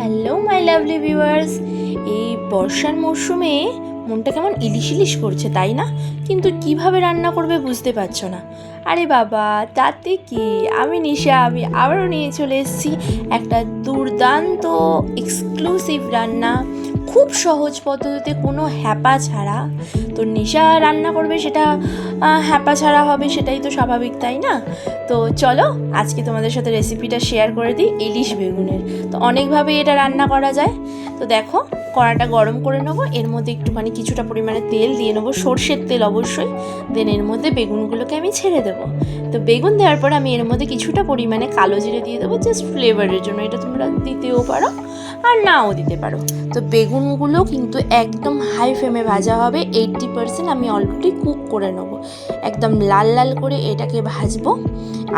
Hello my lovely viewers. এই বর্ষার মরশুমে মনটা কেমন ইলিশ ইলিশ করছে, তাই না? কিন্তু কিভাবে রান্না করবে বুঝতে পারছো না। আরে বাবা, তাতে কি, আমি নিশা, আমি আবারও নিয়ে চলে এসেছি একটা দুর্দান্ত এক্সক্লুসিভ রান্না, খুব সহজ পদ্ধতিতে, কোনো হ্যাপা ছাড়া। তো নিশা রান্না করবে, সেটা হ্যাপা ছাড়া হবে, সেটাই তো স্বাভাবিক, তাই না? তো চলো আজকে তোমাদের সাথে রেসিপিটা শেয়ার করে দিই ইলিশ বেগুনের। তো অনেকভাবে এটা রান্না করা যায়। তো দেখো, কড়াটা গরম করে নেবো, এর মধ্যে একটুখানি কিছুটা পরিমাণে তেল দিয়ে নেবো, সর্ষের তেল অবশ্যই। দেন এর মধ্যে বেগুনগুলোকে আমি ছেড়ে দেবো। তো বেগুন দেওয়ার পর আমি এর মধ্যে কিছুটা পরিমাণে কালো জিরে দিয়ে দেবো, জাস্ট ফ্লেভারের জন্য। এটা তোমরা দিতেও পারো আর নাও দিতে পারো। তো বেগুনগুলো কিন্তু একদম হাই ফ্লেমে ভাজা হবে, 80% আমি অলরেডি কুক করে নেবো। একদম লাল লাল করে এটাকে ভাজবো।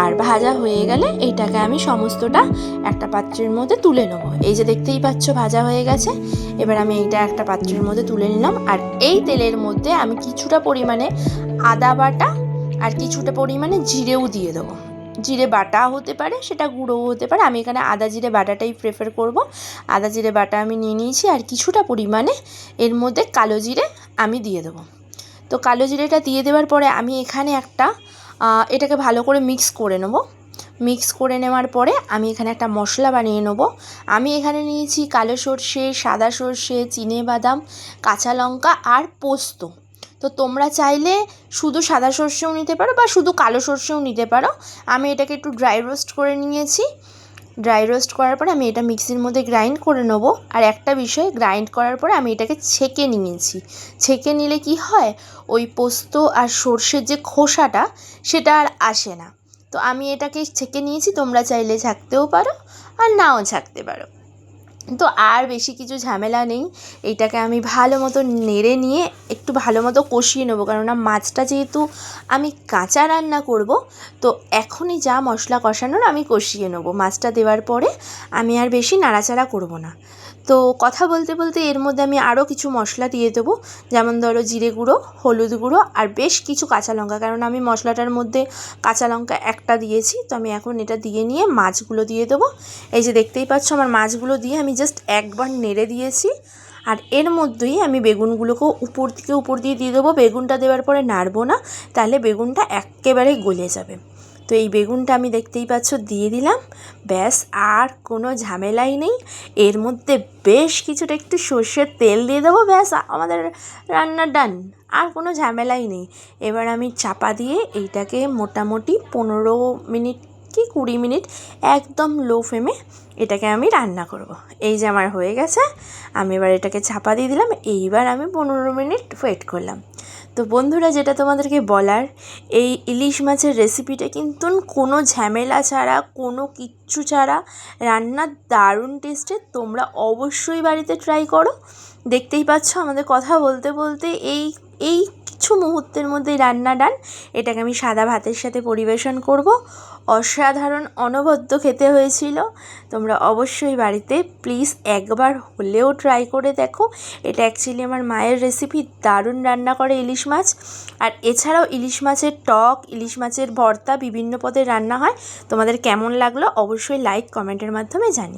আর ভাজা হয়ে গেলে এইটাকে আমি সমস্তটা একটা পাত্রের মধ্যে তুলে নেবো। এই যে দেখতেই পাচ্ছ ভাজা হয়ে গেছে। এবার আমি এইটা একটা পাত্রের মধ্যে তুলে নিলাম। আর এই তেলের মধ্যে আমি কিছুটা পরিমাণে আদা বাটা আর কিছুটা পরিমাণে জিরেও দিয়ে দেবো। জিরে বাটা হতে পারে, সেটা গুঁড়োও হতে পারে। আমি এখানে আদা জিরে বাটাটাই প্রেফার করব। আদা জিরে বাটা আমি নিয়ে নিয়েছি, আর কিছুটা পরিমাণে এর মধ্যে কালো জিরে আমি দিয়ে দেবো। তো কালো জিরেটা দিয়ে দেওয়ার পরে আমি এখানে এটাকে ভালো করে মিক্স করে নেব। মিক্স করে নেওয়ার পরে আমি এখানে একটা মশলা বানিয়ে নেব। আমি এখানে নিয়েছি কালো সর্ষে, সাদা সর্ষে, চিনেবাদাম, কাঁচা লঙ্কা আর পোস্ত। তো তোমরা চাইলে শুধু সাদা সর্ষেও নিতে পারো বা শুধু কালো সর্ষেও নিতে পারো। আমি এটাকে একটু ড্রাই রোস্ট করে নিয়েছি। ড্রাই রোস্ট করার পরে আমি এটা মিক্সির মধ্যে গ্রাইন্ড করে নেব। আর একটা বিষয়, গ্রাইন্ড করার পরে আমি এটাকে ছেঁকে নিয়েছি। ছেঁকে নিলে কি হয়, ওই পোস্ত আর সর্ষের যে খোসাটা সেটা আর আসে না। তো আমি এটাকে ছেঁকে নিয়েছি, তোমরা চাইলে ছাঁকতেও পারো আর নাও ছাঁকতে পারো। তো আর বেশি কিছু ঝামেলা নেই। এইটাকে আমি ভালো মতো নেড়ে নিয়ে একটু ভালো মতো কষিয়ে নেবো, কেননা মাছটা যেহেতু আমি কাঁচা রান্না করব, তো এখনই যা মশলা কষানোর আমি কষিয়ে নেবো। মাছটা দেওয়ার পরে আমি আর বেশি নাড়াচাড়া করব না। তো কথা বলতে বলতে এর মধ্যে আমি আরও কিছু মশলা দিয়ে দেবো, যেমন ধরো জিরে গুঁড়ো, হলুদ গুঁড়ো আর বেশ কিছু কাঁচা লঙ্কা, কারণ আমি মশলাটার মধ্যে কাঁচা লঙ্কা একটা দিয়েছি। তো আমি এখন এটা দিয়ে নিয়ে মাছগুলো দিয়ে দেবো। এই যে দেখতেই পাচ্ছ আমার মাছগুলো দিয়ে আমি জাস্ট একবার নেড়ে দিয়েছি। আর এর মধ্যেই আমি বেগুনগুলোকেও উপর দিয়ে দিয়ে দেবো। বেগুনটা দেওয়ার পরে নাড়বো না, তাহলে বেগুনটা একেবারে গলে যাবে। তো এই বেগুনটা আমি দেখতেই পাচ্ছ দিয়ে দিলাম। ব্যাস, আর কোনো ঝামেলাই নেই। এর মধ্যে বেশ কিছুটা একটু সর্ষের তেল দিয়ে দেবো, ব্যাস আমাদের রান্না ডান। আর কোনো ঝামেলাই নেই। এবার আমি চাপা দিয়ে এইটাকে মোটামুটি 15 মিনিট কি 20 মিনিট একদম লো ফ্লেমে এটাকে আমি রান্না করব। এই যে আমার হয়ে গেছে, আমি এবার এটাকে চাপা দিয়ে দিলাম। এইবার আমি 15 মিনিট ওয়েট করলাম। তো বন্ধুরা, যেটা তোমাদেরকে বলার, এই ইলিশ মাছের রেসিপিটা কিন্তু কোনো ঝামেলা ছাড়া, কোনো কিচ্ছু ছাড়া রান্নার দারুণ টেস্টে। তোমরা অবশ্যই বাড়িতে ট্রাই করো। দেখতেই পাচ্ছ আমাদের কথা বলতে বলতে এই কিছু মুহূর্তের মধ্যেই রান্না ডান। এটাকে আমি সাদা ভাতের সাথে পরিবেশন করব। অসাধারণ অনবদ্য খেতে হয়েছিল। তোমরা অবশ্যই বাড়িতে প্লিজ একবার হলেও ট্রাই করে দেখো। এটা অ্যাকচুয়ালি আমার মায়ের রেসিপি, দারুণ রান্না করে ইলিশ মাছ। আর এছাড়াও ইলিশ মাছের টক, ইলিশ মাছের ভর্তা বিভিন্ন পদের রান্না হয়। তোমাদের কেমন লাগলো অবশ্যই লাইক কমেন্টের মাধ্যমে জানিও।